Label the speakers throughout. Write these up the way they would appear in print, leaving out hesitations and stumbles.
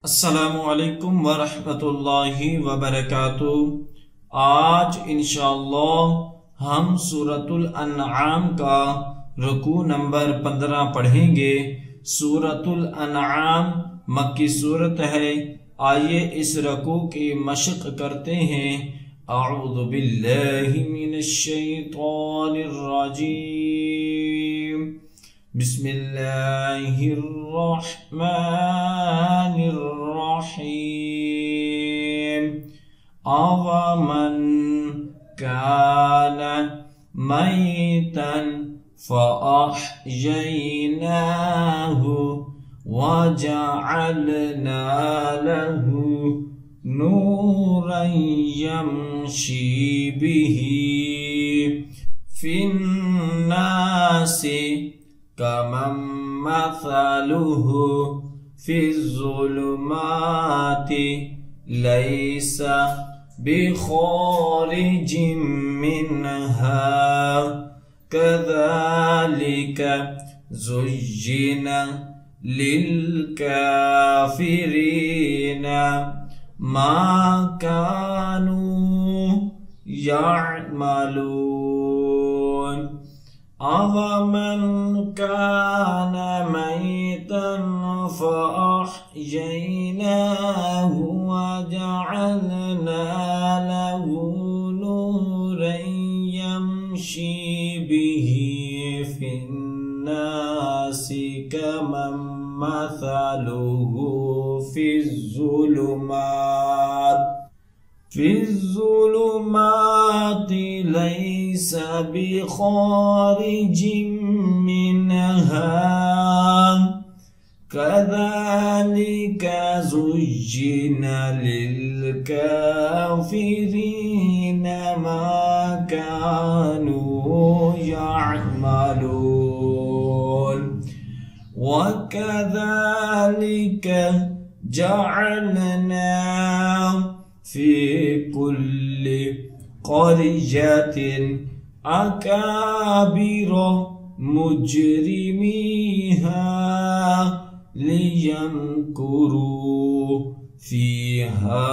Speaker 1: अस्सलामुअलैकुम वरहमतुल्लाहि वबरकातुह। आज इंशाअल्लाह हम सूरतुल अन्आम का रुकू नंबर 15 पढ़ेंगे। सूरतुल अन्आम मक्की सूरत है। आइए इस रुकू की मशक करते हैं। अऊज़ु बिल्लाहि मिनश शैतानिर रजीम। बिस्मिल्लाहिर्रहमानिर्रहीम। अवमन कान मैतन फ़अहयैनाहु वजअलना लहु नूरन यमशी बिही फिन्नासि कमन मथलुहु फिज़्ज़ुलुमाति लैसा बिखारिजिम मिन्हा कज़ालिक ज़ुय्यिना लिलकाफ़िरीना मा कानू यअमलून। अवमन कान मैतन फ़अहयैनाहु वजअलना लहु नूरन यमशी बिही फिन्नासि कमन मथलुहु फिज़्ज़ुलुमाति लैसा बिखारिजिम मिन्हा कज़ालिक ज़ुय्यिना लिलकाफ़िरीना मा कानू यअमलून। वकज़ालिक जअलना फी कुल्लि क़र्यतिन अकाबिर मुजरिमीहा लियमकुरू फीहा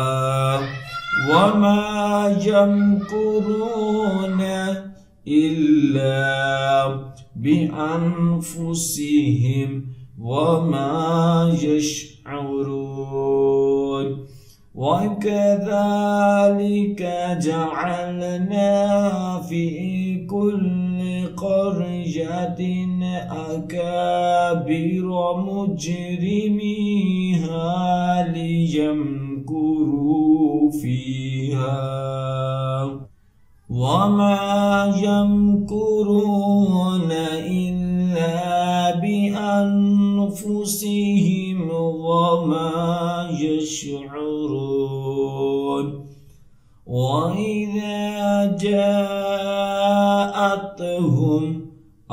Speaker 1: वमा यमकुरून इल्ला बिअन्फुसिहिम वमा यशअरून। वकज़ालिक जअलना फी कुल्लि क़र्यतिन अकाबिर मुजरिमीहा लियमकुरू फीहा वमा यमकुरून इल्ला बिअन्फुसिहिम वमा यशअरून। वइज़ा जाअतहुम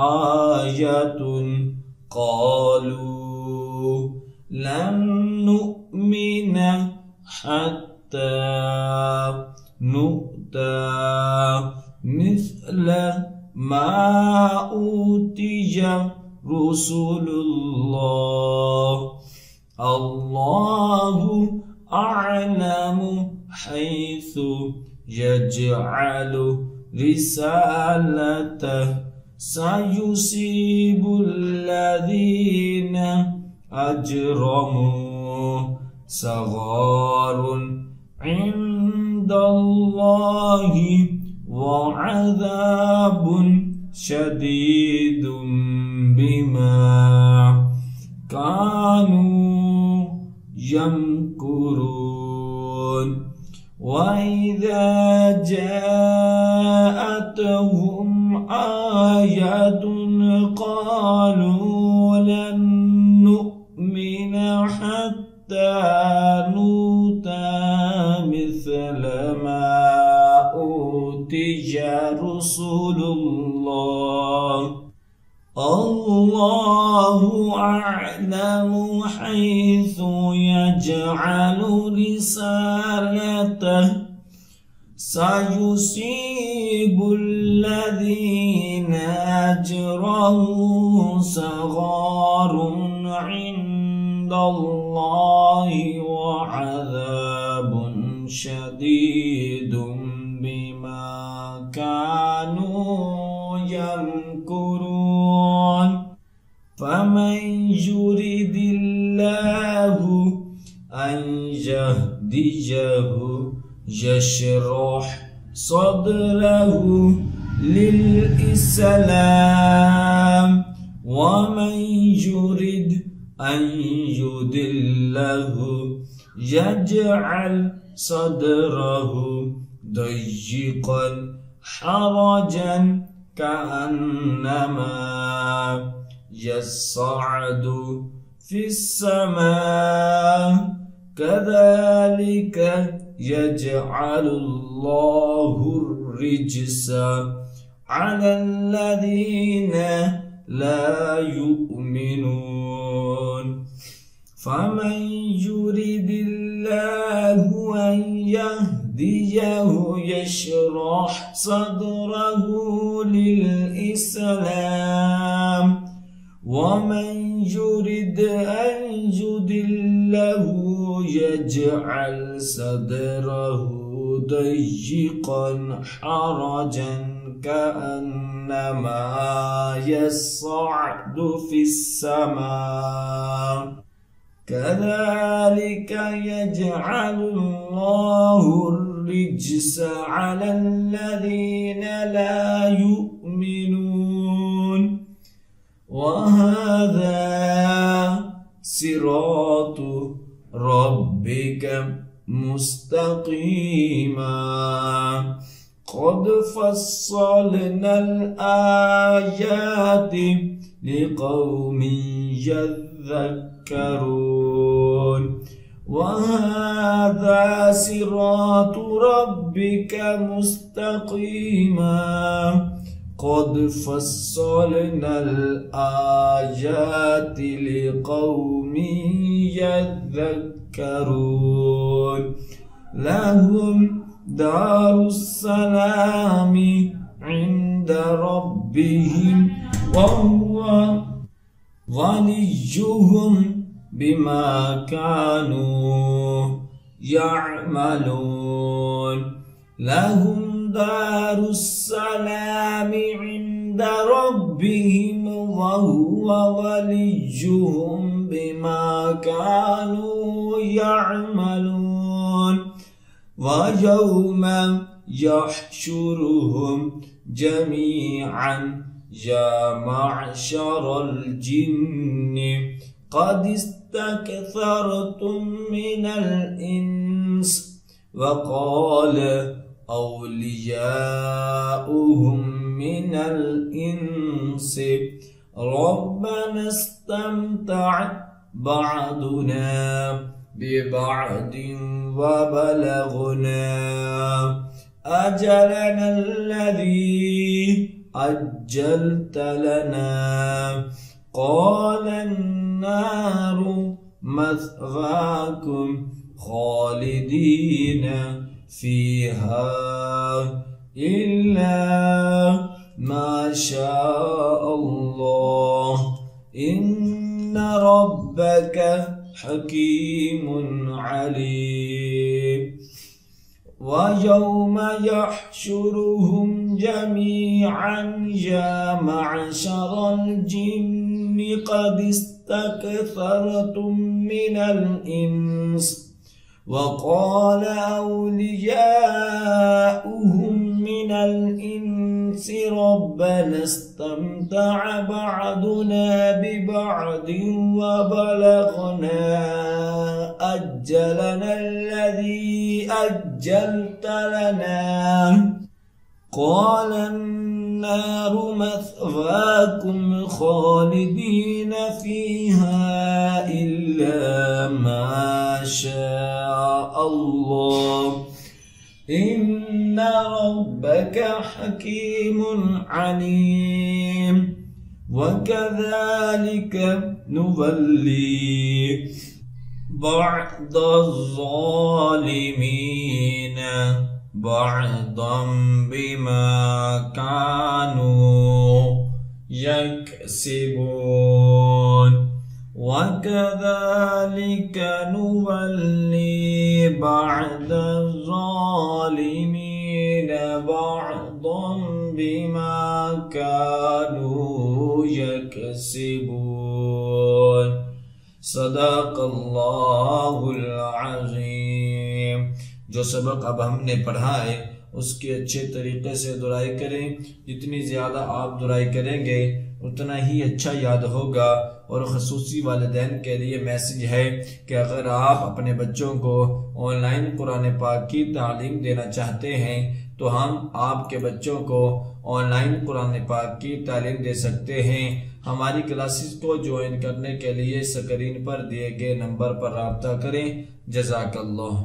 Speaker 1: आयतुन क़ालू लन नु'मिन हत्ता नु'ता मिस्ल मा ऊतिय रुसुलुल्लाह अल्लाहु अअलमु हैसु यजअलु रिसालतह सयुसीबुल्लज़ीना अजरमू सगारुन इंदल्लाहि वअज़ाबुन शदीदुम बिमा कानू यमकुरून। वइज़ा जाअतहुम आयतुन क़ालू लन नु'मिन हत्ता नूता मिस्ल मा ऊतिय रुसुलुल्लाह अल्लाहु अअलमु हैसु यजअलु रिसालतह सयुसीबुल्लज़ीना अजरमू सगारुन عند الله وعذاب شديد بما كانوا يمكرون فمن يرد الله أن يهديه يشرح صدره للإسلام ومن يرد أن يضله يجعل صدره ضيقا حرجا كأنما يصعد في السماء كذلك يجعل الله الرجس على الذين لا يؤمنون فمن يرد الله أن يهديه يشرح صدره للإسلام ومن يرد أن يضله يجعل صدره ضيقا حرجا كأنما يصعد في السماء كذلك يجعل الله الرجس على الذين لا يؤمنون وهذا صراط ربك مستقيما قد فصلنا الآيات لقوم يذكرون وهذا صراط ربك مستقيما قد فصلنا الآيات لقوم يذكرون لهم دار السلام عند ربهم وهو وليهم بما كانوا يعملون لهم دار السلام عند ربهم وهو وليهم بما كانوا يعملون ويوم يحشرهم جميعا يا معشر الجن قد استكثرتم من الإنس وقال أولياؤهم من الإنس ربنا استمتع بعضنا ببعض وبلغنا أجلنا الذي أجلت لنا قال النار مثواكم خالدين فيها إلا ما شاء الله إن ربك حكيم عليم ويوم يحشرهم جميعا يا معشر الجن قد استكثرتم من الإنس وقال أولياؤهم من الإنس ربنا استمتع بعضنا ببعض وبلغنا أجلنا الذي أجلت لنا قال النار مثواكم خالدين فيها إلا ما شاء الله إن ربك حكيم عليم وكذلك نولي بعض الظالمين بعضا بما كانوا يكسبون वकज़ालिक नुवल्ली बअद ज़ालिमीन बअदन बिमा कानू यकसिबून। सदक़ल्लाहुल अज़ीम। जो सबक अब हमने पढ़ा है उसकी अच्छे तरीके से दुराई करें। जितनी ज़्यादा आप दुराई करेंगे उतना ही अच्छा याद होगा। और ख़ुसूसी वालिदैन के लिए मैसेज है कि अगर आप अपने बच्चों को ऑनलाइन कुरान पाक की तालीम देना चाहते हैं तो हम आपके बच्चों को ऑनलाइन कुरान पाक की तालीम दे सकते हैं। हमारी क्लासेस को ज्वाइन करने के लिए स्क्रीन पर दिए गए नंबर पर राब्ता करें। जज़ाकल्लाह।